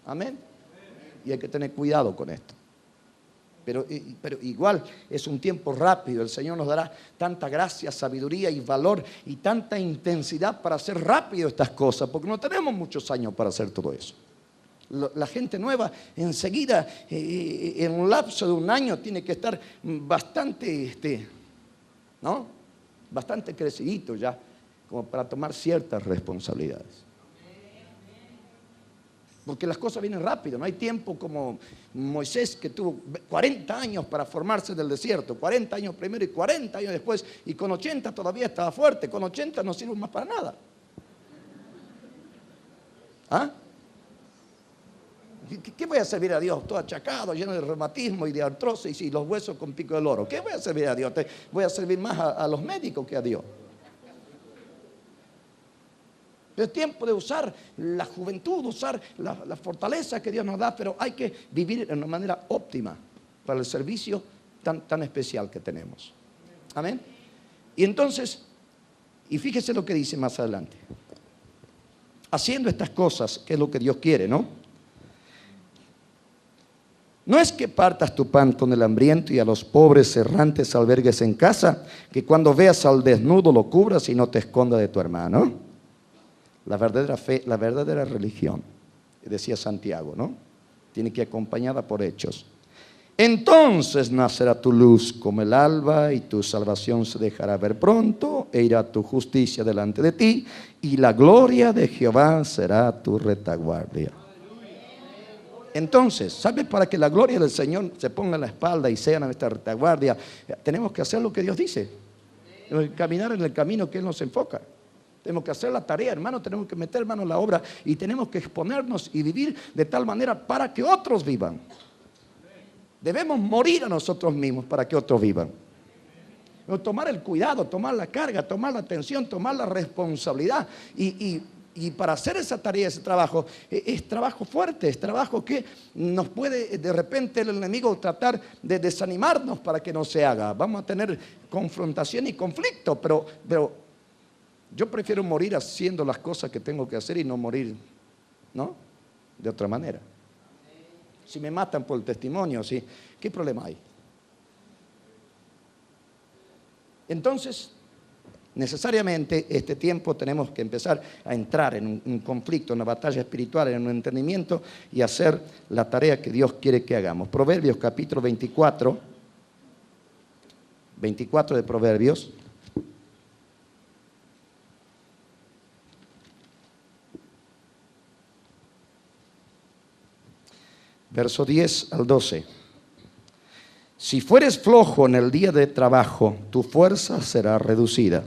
Amén. Y hay que tener cuidado con esto. Pero igual es un tiempo rápido. El Señor nos dará tanta gracia, sabiduría y valor y tanta intensidad para hacer rápido estas cosas, porque no tenemos muchos años para hacer todo eso. La gente nueva enseguida, en un lapso de un año, tiene que estar bastante, bastante crecidito ya, como para tomar ciertas responsabilidades. Porque las cosas vienen rápido, no hay tiempo como Moisés, que tuvo 40 años para formarse del desierto, 40 años primero y 40 años después, y con 80 todavía estaba fuerte, con 80 no sirve más para nada. ¿Ah? ¿Qué voy a servir a Dios? Todo achacado, lleno de reumatismo y de artrosis y los huesos con pico de loro. ¿Qué voy a servir a Dios? Voy a servir más a los médicos que a Dios. Es tiempo de usar la juventud, usar la fortaleza que Dios nos da, pero hay que vivir de una manera óptima para el servicio tan especial que tenemos. Amén. Y entonces, y fíjese lo que dice más adelante. Haciendo estas cosas, que es lo que Dios quiere, ¿no? No es que partas tu pan con el hambriento y a los pobres errantes albergues en casa, que cuando veas al desnudo lo cubras y no te escondas de tu hermano. La verdadera fe, la verdadera religión, decía Santiago, ¿no? Tiene que ir acompañada por hechos. Entonces nacerá tu luz como el alba y tu salvación se dejará ver pronto e irá tu justicia delante de ti y la gloria de Jehová será tu retaguardia. Entonces, ¿sabes? Para que la gloria del Señor se ponga en la espalda y sea nuestra retaguardia, tenemos que hacer lo que Dios dice. Caminar en el camino que Él nos enfoca. Tenemos que hacer la tarea, hermano, tenemos que meter mano en la obra y tenemos que exponernos y vivir de tal manera para que otros vivan. Debemos morir a nosotros mismos para que otros vivan. Tomar el cuidado, tomar la carga, tomar la atención, tomar la responsabilidad y para hacer esa tarea, ese trabajo, es trabajo fuerte, es trabajo que nos puede de repente el enemigo tratar de desanimarnos para que no se haga. Vamos a tener confrontación y conflicto, pero yo prefiero morir haciendo las cosas que tengo que hacer y no morir, ¿no? De otra manera. Si me matan por el testimonio, ¿sí? ¿Qué problema hay? Entonces, necesariamente este tiempo tenemos que empezar a entrar en un conflicto, en una batalla espiritual, en un entendimiento y hacer la tarea que Dios quiere que hagamos. Proverbios capítulo 24 de Proverbios. Verso 10 al 12. Si fueres flojo en el día de trabajo, tu fuerza será reducida.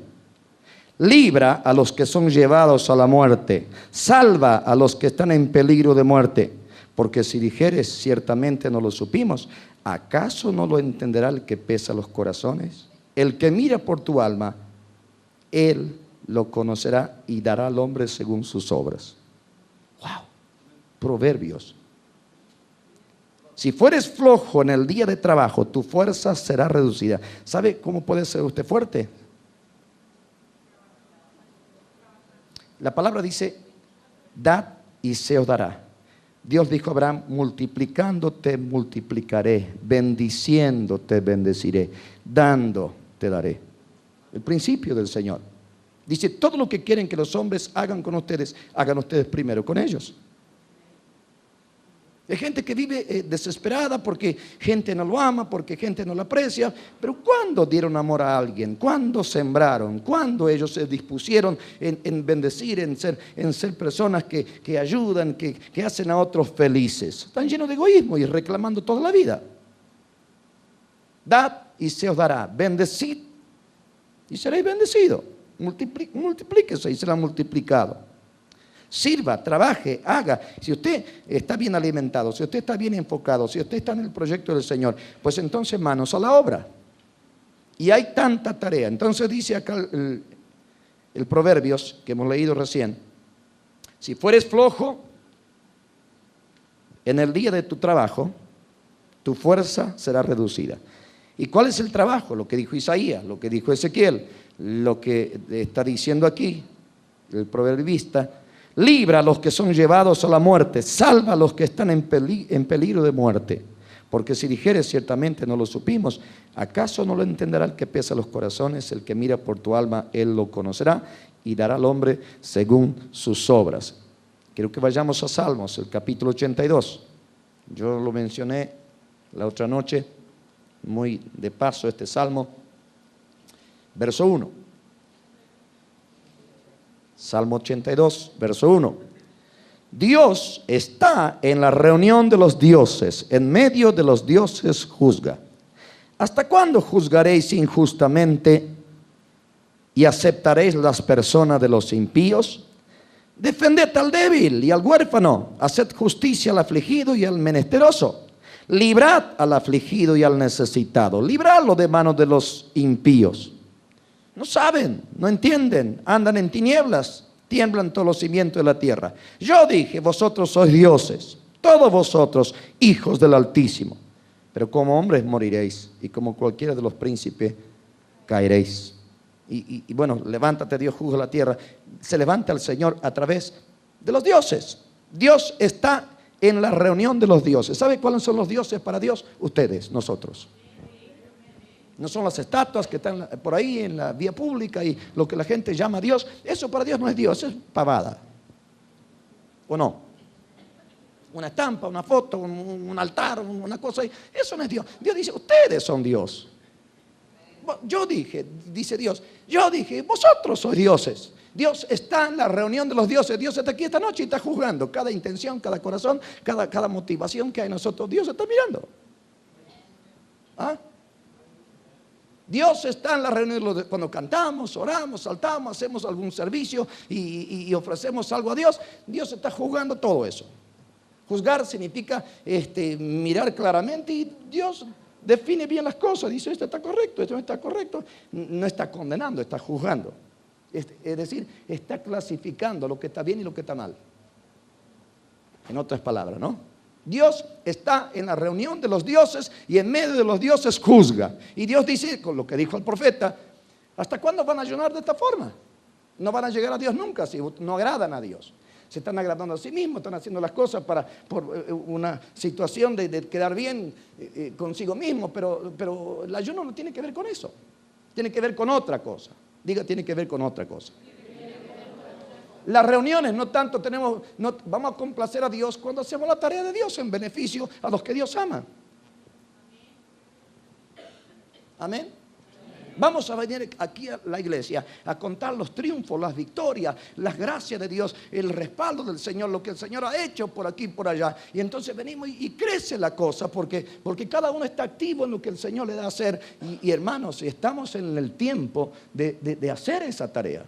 Libra a los que son llevados a la muerte. Salva a los que están en peligro de muerte. Porque si dijeres, ciertamente no lo supimos, ¿acaso no lo entenderá el que pesa los corazones? El que mira por tu alma, él lo conocerá y dará al hombre según sus obras. ¡Wow! Proverbios. Si fueres flojo en el día de trabajo, tu fuerza será reducida. ¿Sabe cómo puede ser usted fuerte? La palabra dice, dad y se os dará. Dios dijo a Abraham, multiplicándote multiplicaré, bendiciéndote bendeciré, dando te daré. El principio del Señor. Dice, todo lo que quieren que los hombres hagan con ustedes, hagan ustedes primero con ellos. Hay gente que vive desesperada porque gente no lo ama, porque gente no lo aprecia. Pero ¿cuándo dieron amor a alguien? ¿Cuándo sembraron? ¿Cuándo ellos se dispusieron en bendecir, en ser personas que ayudan, que hacen a otros felices? Están llenos de egoísmo y reclamando toda la vida. Dad y se os dará. Bendecid y seréis bendecidos. Multiplíquese y será multiplicado. Sirva, trabaje, haga. Si usted está bien alimentado, si usted está bien enfocado, si usted está en el proyecto del Señor, pues entonces manos a la obra. Y hay tanta tarea. Entonces dice acá el Proverbios que hemos leído recién. Si fueres flojo en el día de tu trabajo, tu fuerza será reducida. ¿Y cuál es el trabajo? Lo que dijo Isaías, lo que dijo Ezequiel, lo que está diciendo aquí el proverbista. Libra a los que son llevados a la muerte, salva a los que están en peligro de muerte. Porque si dijeres ciertamente no lo supimos, ¿acaso no lo entenderá el que pesa los corazones? El que mira por tu alma, él lo conocerá y dará al hombre según sus obras. Quiero que vayamos a Salmos, el capítulo 82. Yo lo mencioné la otra noche, muy de paso este salmo. Verso 1. Salmo 82, verso 1. Dios está en la reunión de los dioses, en medio de los dioses juzga. ¿Hasta cuándo juzgaréis injustamente y aceptaréis las personas de los impíos? Defended al débil y al huérfano, haced justicia al afligido y al menesteroso. Librad al afligido y al necesitado, libradlo de manos de los impíos. No saben, no entienden, andan en tinieblas, tiemblan todos los cimientos de la tierra. Yo dije, vosotros sois dioses, todos vosotros hijos del Altísimo. Pero como hombres moriréis y como cualquiera de los príncipes caeréis. Y bueno, levántate, Dios juzga la tierra. Se levanta el Señor a través de los dioses. Dios está en la reunión de los dioses. ¿Sabe cuáles son los dioses para Dios? Ustedes, nosotros. No son las estatuas que están por ahí en la vía pública y lo que la gente llama Dios. Eso para Dios no es Dios, es pavada. ¿O no? Una estampa, una foto, un altar, una cosa ahí. Eso no es Dios. Dios dice, ustedes son Dios. Yo dije, dice Dios, yo dije, vosotros sois dioses. Dios está en la reunión de los dioses. Dios está aquí esta noche y está juzgando cada intención, cada corazón, cada motivación que hay en nosotros. Dios está mirando. ¿Ah? Dios está en la reunión cuando cantamos, oramos, saltamos, hacemos algún servicio y ofrecemos algo a Dios. Dios está juzgando todo eso. Juzgar significa mirar claramente y Dios define bien las cosas. Dice, esto está correcto, esto no está correcto. No está condenando, está juzgando. Es decir, está clasificando lo que está bien y lo que está mal. En otras palabras, ¿no? Dios está en la reunión de los dioses y en medio de los dioses juzga. Y Dios dice, con lo que dijo el profeta, ¿hasta cuándo van a ayunar de esta forma? No van a llegar a Dios nunca si no agradan a Dios. Se están agradando a sí mismos, están haciendo las cosas por una situación de quedar bien consigo mismo, pero el ayuno no tiene que ver con eso. Tiene que ver con otra cosa. Diga, tiene que ver con otra cosa. Las reuniones no tanto vamos a complacer a Dios cuando hacemos la tarea de Dios en beneficio a los que Dios ama. Amén. Vamos a venir aquí a la iglesia a contar los triunfos, las victorias, las gracias de Dios, el respaldo del Señor, lo que el Señor ha hecho por aquí y por allá. Y entonces venimos y crece la cosa porque cada uno está activo en lo que el Señor le da a hacer. Y hermanos, estamos en el tiempo de hacer esa tarea.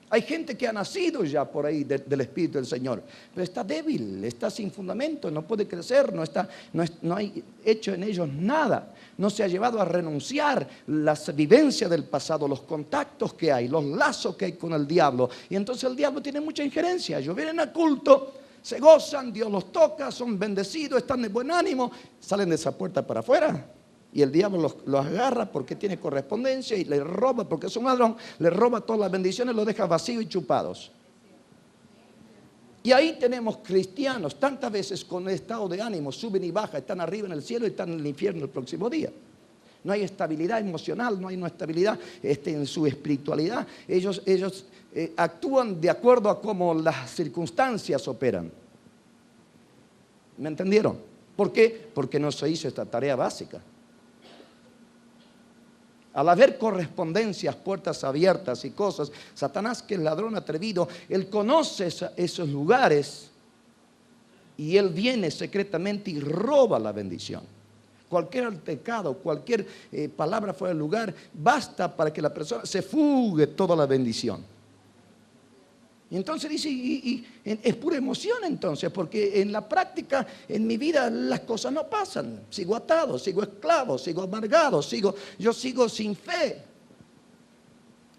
Hay gente que ha nacido ya por ahí del Espíritu del Señor, pero está débil, está sin fundamento, no puede crecer, no hay hecho en ellos nada. No se ha llevado a renunciar las vivencias del pasado, los contactos que hay, los lazos que hay con el diablo. Y entonces el diablo tiene mucha injerencia. Ellos vienen a culto, se gozan, Dios los toca, son bendecidos, están de buen ánimo, salen de esa puerta para afuera y el diablo los agarra porque tiene correspondencia y le roba, porque es un ladrón, le roba todas las bendiciones, los deja vacíos y chupados. Y ahí tenemos cristianos tantas veces con estado de ánimo, suben y bajan, están arriba en el cielo y están en el infierno el próximo día. No hay estabilidad emocional, no hay una estabilidad en su espiritualidad. Ellos actúan de acuerdo a cómo las circunstancias operan. ¿Me entendieron? ¿Por qué? Porque no se hizo esta tarea básica. Al haber correspondencias, puertas abiertas y cosas, Satanás, que es ladrón atrevido, él conoce esos lugares y él viene secretamente y roba la bendición. Cualquier altercado, cualquier palabra fuera del lugar, basta para que la persona se fugue toda la bendición. Y entonces dice, es pura emoción entonces, porque en la práctica, en mi vida, las cosas no pasan. Sigo atado, sigo esclavo, sigo amargado, yo sigo sin fe.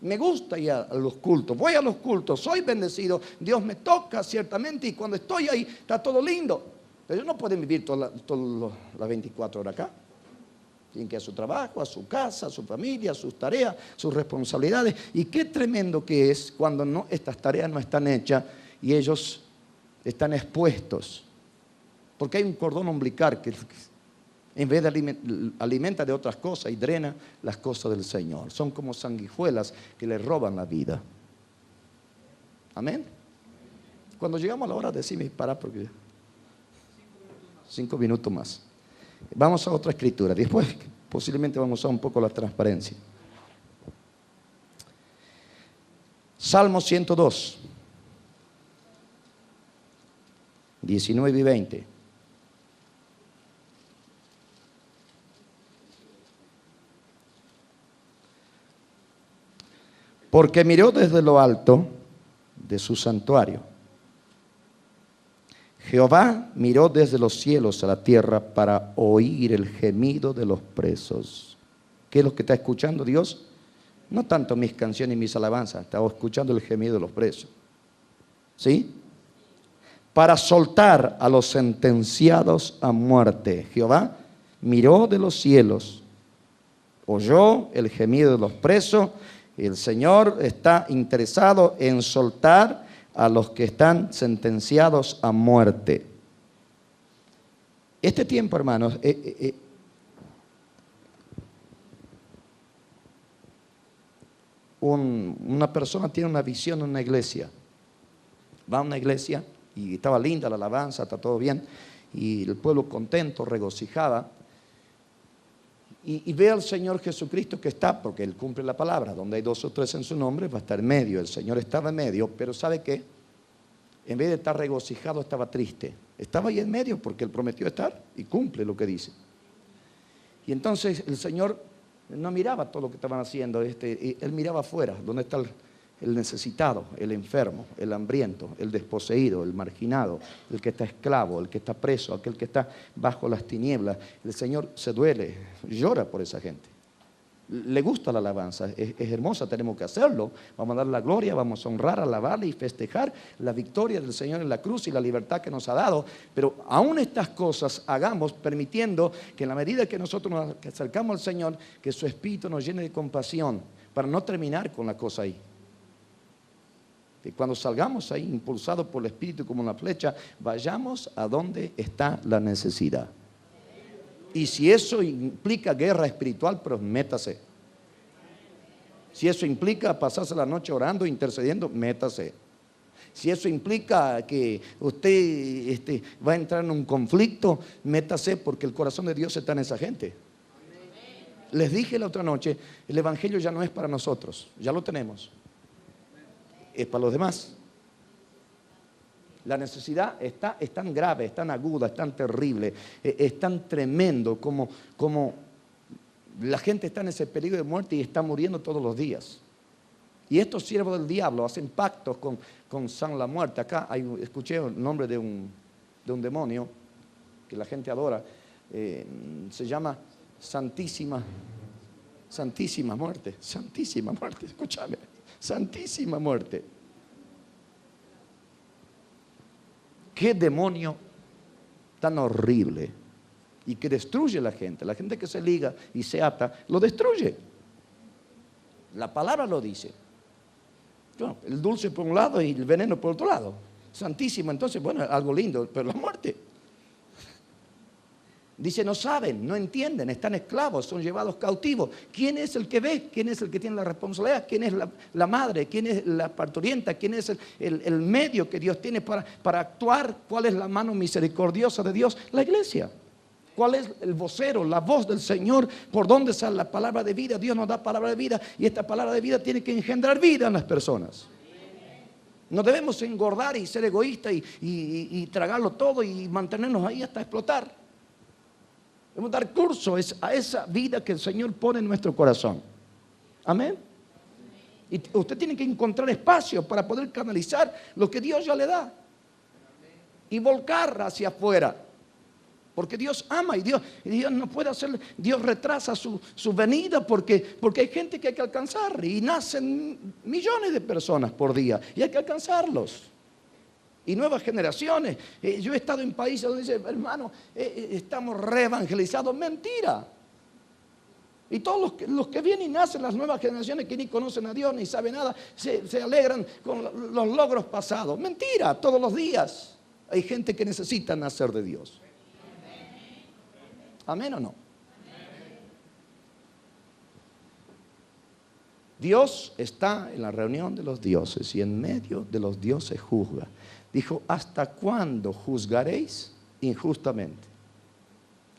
Me gusta ir a los cultos, voy a los cultos, soy bendecido, Dios me toca ciertamente y cuando estoy ahí está todo lindo. Pero ellos no pueden vivir todas las 24 horas acá. Tienen que ir a su trabajo, a su casa, a su familia, a sus tareas, sus responsabilidades. Y qué tremendo que es cuando estas tareas no están hechas y ellos están expuestos. Porque hay un cordón umbilical que en vez de alimenta de otras cosas y drena las cosas del Señor. Son como sanguijuelas que le roban la vida. Amén. Cuando llegamos a la hora decime para porque 5 minutos más. Vamos a otra escritura. Después posiblemente vamos a un poco la transparencia. Salmo 102, 19 y 20. Porque miró desde lo alto de su santuario. Jehová miró desde los cielos a la tierra para oír el gemido de los presos. ¿Qué es lo que está escuchando Dios? No tanto mis canciones y mis alabanzas, estaba escuchando el gemido de los presos. ¿Sí? Para soltar a los sentenciados a muerte. Jehová miró de los cielos, oyó el gemido de los presos. Y el Señor está interesado en soltar a los que están sentenciados a muerte. Este tiempo, hermanos, una persona tiene una visión en una iglesia. Va a una iglesia y estaba linda la alabanza, está todo bien, y el pueblo contento, regocijaba. Y ve al Señor Jesucristo que está, porque Él cumple la palabra, donde hay 2 o 3 en su nombre, va a estar en medio. El Señor estaba en medio, pero ¿sabe qué? En vez de estar regocijado, estaba triste. Estaba ahí en medio porque Él prometió estar y cumple lo que dice. Y entonces el Señor no miraba todo lo que estaban haciendo, Él miraba afuera, donde está el necesitado, el enfermo, el hambriento, el desposeído, el marginado, el que está esclavo, el que está preso, aquel que está bajo las tinieblas. El Señor se duele, llora por esa gente. Le gusta la alabanza, es hermosa, tenemos que hacerlo. Vamos a dar la gloria, vamos a honrar, alabarle y festejar la victoria del Señor en la cruz y la libertad que nos ha dado. Pero aún estas cosas hagamos permitiendo que en la medida que nosotros nos acercamos al Señor, que su Espíritu nos llene de compasión para no terminar con la cosa ahí. Y cuando salgamos ahí impulsados por el Espíritu como una flecha, vayamos a donde está la necesidad. Y si eso implica guerra espiritual, pues métase. Si eso implica pasarse la noche orando, intercediendo, métase. Si eso implica que usted va a entrar en un conflicto, métase, porque el corazón de Dios está en esa gente. Les dije la otra noche, el Evangelio ya no es para nosotros, ya lo tenemos. Es para los demás. La necesidad es tan grave, es tan aguda, es tan terrible, es tan tremendo como la gente está en ese peligro de muerte y está muriendo todos los días. Y estos siervos del diablo hacen pactos con San la muerte. Acá escuché el nombre de un demonio que la gente adora. Se llama Santísima Muerte. Santísima Muerte, escúchame. Santísima Muerte. qué demonio tan horrible y que destruye a la gente que se liga y se ata, lo destruye. La palabra lo dice. Bueno, el dulce por un lado y el veneno por otro lado. Santísimo, entonces, bueno, algo lindo, pero la muerte. Dice, no saben, no entienden, están esclavos, son llevados cautivos. ¿Quién es el que ve? ¿Quién es el que tiene la responsabilidad? ¿Quién es la madre? ¿Quién es la parturienta? ¿Quién es el medio que Dios tiene para actuar? ¿Cuál es la mano misericordiosa de Dios? La iglesia. ¿Cuál es el vocero, la voz del Señor? ¿Por dónde sale la palabra de vida? Dios nos da palabra de vida y esta palabra de vida tiene que engendrar vida en las personas. No debemos engordar y ser egoístas y tragarlo todo y mantenernos ahí hasta explotar. Debemos dar curso a esa vida que el Señor pone en nuestro corazón. Amén. Y usted tiene que encontrar espacio para poder canalizar lo que Dios ya le da y volcar hacia afuera. Porque Dios ama y Dios no puede hacer, Dios retrasa su venida porque hay gente que hay que alcanzar y nacen millones de personas por día y hay que alcanzarlos. Y nuevas generaciones. Yo he estado en países donde dicen, hermano, estamos reevangelizados. Mentira. Y todos los que vienen y nacen, las nuevas generaciones que ni conocen a Dios ni saben nada, se alegran con los logros pasados. Mentira, todos los días hay gente que necesita nacer de Dios. ¿Amén o no? Dios está en la reunión de los dioses y en medio de los dioses juzga. Dijo, ¿hasta cuándo juzgaréis injustamente?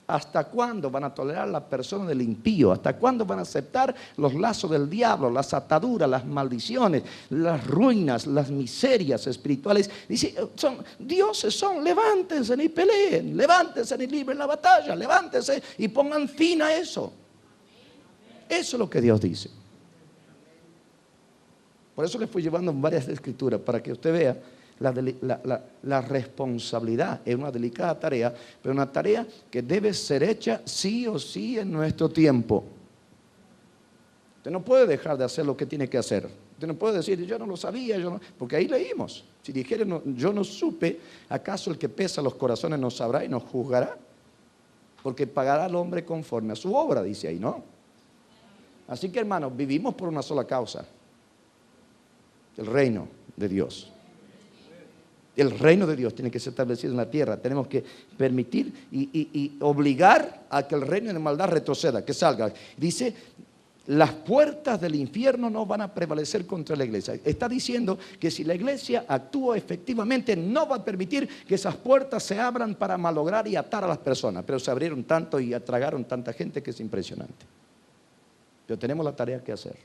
¿Hasta cuándo van a tolerar la persona del impío? ¿Hasta cuándo van a aceptar los lazos del diablo, las ataduras, las maldiciones, las ruinas, las miserias espirituales? Dice, dioses levántense y peleen, levántense y libren la batalla, levántense y pongan fin a eso. Eso es lo que Dios dice. Por eso le fui llevando varias escrituras para que usted vea la responsabilidad. Es una delicada tarea, pero una tarea que debe ser hecha sí o sí en nuestro tiempo. Usted no puede dejar de hacer lo que tiene que hacer. Usted no puede decir, yo no lo sabía, porque ahí leímos. Si dijera, yo no supe, ¿acaso el que pesa los corazones no sabrá y nos juzgará? Porque pagará al hombre conforme a su obra, dice ahí, ¿no? Así que, hermanos, vivimos por una sola causa. El reino de Dios. El reino de Dios tiene que ser establecido en la tierra. Tenemos que permitir y obligar a que el reino de maldad retroceda, que salga. Dice, las puertas del infierno no van a prevalecer contra la iglesia. Está diciendo que si la iglesia actúa efectivamente, no va a permitir que esas puertas se abran para malograr y atar a las personas. Pero se abrieron tanto y atragaron tanta gente que es impresionante. Pero tenemos la tarea que hacer.